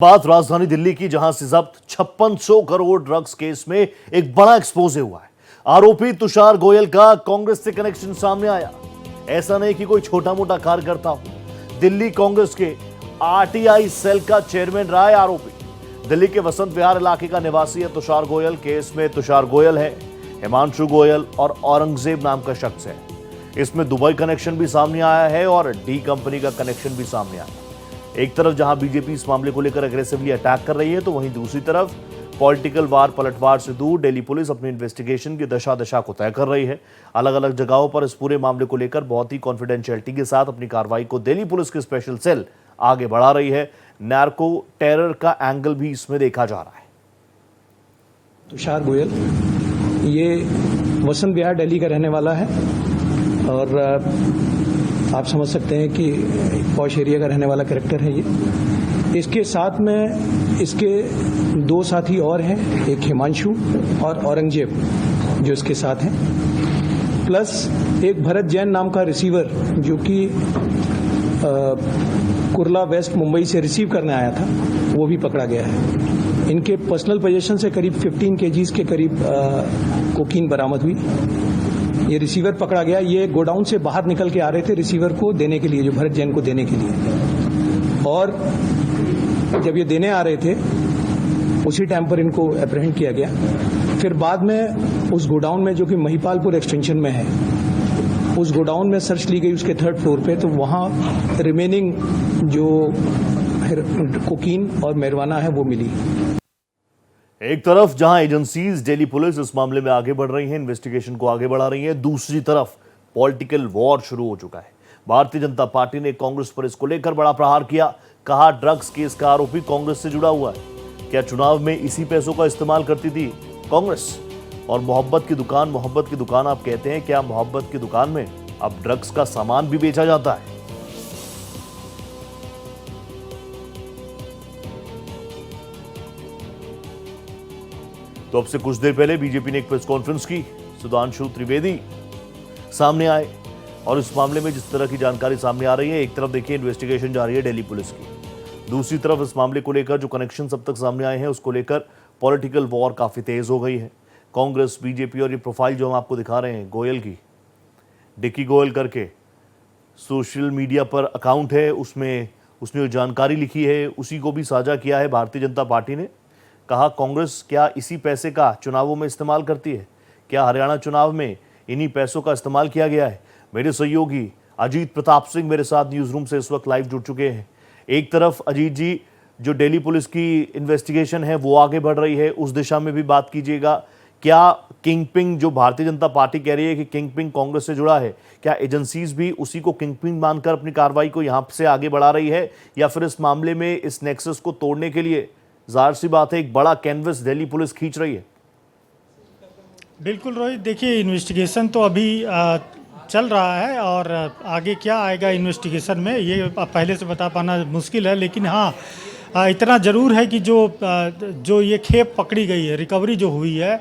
बात राजधानी दिल्ली की, जहां से जब्त 5600 करोड़ ड्रग्स केस में एक बड़ा एक्सपोजे हुआ है। आरोपी तुषार गोयल का कांग्रेस से कनेक्शन सामने आया। ऐसा नहीं कि कोई छोटा मोटा कार्यकर्ता हो, दिल्ली कांग्रेस के आरटीआई सेल का चेयरमैन रहा है आरोपी। दिल्ली के वसंत विहार इलाके का निवासी है तुषार गोयल। केस में तुषार गोयल है, हिमांशु गोयल और औरंगजेब नाम का शख्स है। इसमें दुबई कनेक्शन भी सामने आया है और डी कंपनी का कनेक्शन भी सामने आया है। एक तरफ जहां बीजेपी इस मामले को लेकर अग्रेसिवली अटैक कर रही है, तो वहीं दूसरी तरफ पॉलिटिकल वार पलटवार से दूर दिल्ली पुलिस अपनी इन्वेस्टिगेशन की दशा को तय कर रही है। अलग अलग जगहों पर इस पूरे मामले को लेकर बहुत ही कॉन्फिडेंशियलिटी के साथ अपनी कार्रवाई को दिल्ली पुलिस की स्पेशल सेल आगे बढ़ा रही है। नार्को टेरर का एंगल भी इसमें देखा जा रहा है। तुषार गोयल ये वसंत विहार दिल्ली का रहने वाला है और आप समझ सकते हैं कि पॉश एरिया का रहने वाला कैरेक्टर है ये। इसके साथ में इसके दो साथी और हैं, एक हिमांशु और औरंगजेब जो इसके साथ हैं, प्लस एक भरत जैन नाम का रिसीवर जो कि कुर्ला वेस्ट मुंबई से रिसीव करने आया था, वो भी पकड़ा गया है। इनके पर्सनल पोजीशन से करीब 15 केजीज के करीब कोकीन बरामद हुई। ये रिसीवर पकड़ा गया। ये गोडाउन से बाहर निकल के आ रहे थे रिसीवर को देने के लिए, जो भरत जैन को देने के लिए, और जब ये देने आ रहे थे उसी टाइम पर इनको एप्रहेंड किया गया। फिर बाद में उस गोडाउन में, जो कि महिपालपुर एक्सटेंशन में है, उस गोडाउन में सर्च ली गई उसके 3rd फ्लोर पे, तो वहां रिमेनिंग जो कोकीन और marijuana है वो मिली। एक तरफ जहां एजेंसीज दिल्ली पुलिस इस मामले में आगे बढ़ रही हैं, इन्वेस्टिगेशन को आगे बढ़ा रही हैं, दूसरी तरफ पॉलिटिकल वॉर शुरू हो चुका है। भारतीय जनता पार्टी ने कांग्रेस पर इसको लेकर बड़ा प्रहार किया। कहा, ड्रग्स केस का आरोपी कांग्रेस से जुड़ा हुआ है। क्या चुनाव में इसी पैसों का इस्तेमाल करती थी कांग्रेस? और मोहब्बत की दुकान आप कहते हैं, क्या मोहब्बत की दुकान में अब ड्रग्स का सामान भी बेचा जाता है? तो अब से कुछ देर पहले बीजेपी ने एक प्रेस कॉन्फ्रेंस की। सुधांशु त्रिवेदी सामने आए और इस मामले में जिस तरह की जानकारी सामने आ रही है, एक तरफ देखिए इन्वेस्टिगेशन जारी है दिल्ली पुलिस की, दूसरी तरफ इस मामले को लेकर जो कनेक्शन अब तक सामने आए हैं उसको लेकर पॉलिटिकल वॉर काफी तेज हो गई है। कांग्रेस, बीजेपी और ये प्रोफाइल जो हम आपको दिखा रहे हैं गोयल की, डिक्की गोयल करके सोशल मीडिया पर अकाउंट है, उसमें उसने जो जानकारी लिखी है उसी को भी साझा किया है भारतीय जनता पार्टी ने। कहा, कांग्रेस क्या इसी पैसे का चुनावों में इस्तेमाल करती है? क्या हरियाणा चुनाव में इन्हीं पैसों का इस्तेमाल किया गया है? मेरे सहयोगी अजीत प्रताप सिंह मेरे साथ न्यूज रूम से इस वक्त लाइव जुड़ चुके हैं। एक तरफ अजीत जी, जो दिल्ली पुलिस की इन्वेस्टिगेशन है वो आगे बढ़ रही है, उस दिशा में भी बात कीजिएगा। क्या किंगपिन, जो भारतीय जनता पार्टी कह रही है कि किंगपिन कांग्रेस से जुड़ा है, क्या एजेंसीज भी उसी को किंगपिन मानकर अपनी कार्रवाई को यहां से आगे बढ़ा रही है, या फिर इस मामले में इस नेक्सस को तोड़ने के लिए जाहिर सी बात है एक बड़ा कैनवस दिल्ली पुलिस खींच रही है? बिल्कुल रोहित, देखिए इन्वेस्टिगेशन तो अभी चल रहा है और आगे क्या आएगा इन्वेस्टिगेशन में ये पहले से बता पाना मुश्किल है, लेकिन हाँ इतना ज़रूर है कि जो ये खेप पकड़ी गई है, रिकवरी जो हुई है,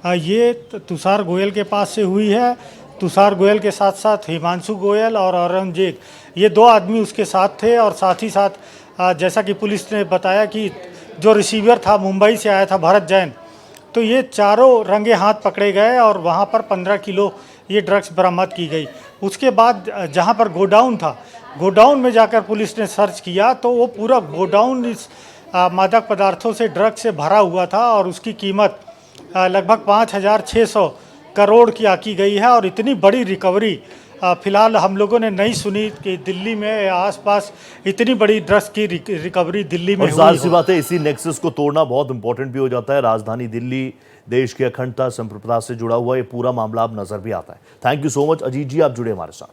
ये तुषार गोयल के पास से हुई है। तुषार गोयल के साथ साथ हिमांशु गोयल और औरंगजेब, ये 2 आदमी उसके साथ थे। और साथ ही साथ जैसा कि पुलिस ने बताया कि जो रिसीवर था मुंबई से आया था भरत जैन, तो ये चारों रंगे हाथ पकड़े गए और वहाँ पर 15 किलो ये ड्रग्स बरामद की गई। उसके बाद जहाँ पर गोडाउन था, गोडाउन में जाकर पुलिस ने सर्च किया तो वो पूरा गोडाउन इस मादक पदार्थों से, ड्रग्स से भरा हुआ था और उसकी कीमत लगभग 5600 करोड़ की गई है। और इतनी बड़ी रिकवरी फिलहाल हम लोगों ने नहीं सुनी कि दिल्ली में आसपास इतनी बड़ी ड्रग्स की रिकवरी दिल्ली में हुई। जाहिर सी बात है इसी नेक्सस को तोड़ना बहुत इंपॉर्टेंट भी हो जाता है। राजधानी दिल्ली देश की अखंडता, संप्रभुता से जुड़ा हुआ ये पूरा मामला अब नजर भी आता है। Thank you so much Ajit ji, आप जुड़े हमारे साथ।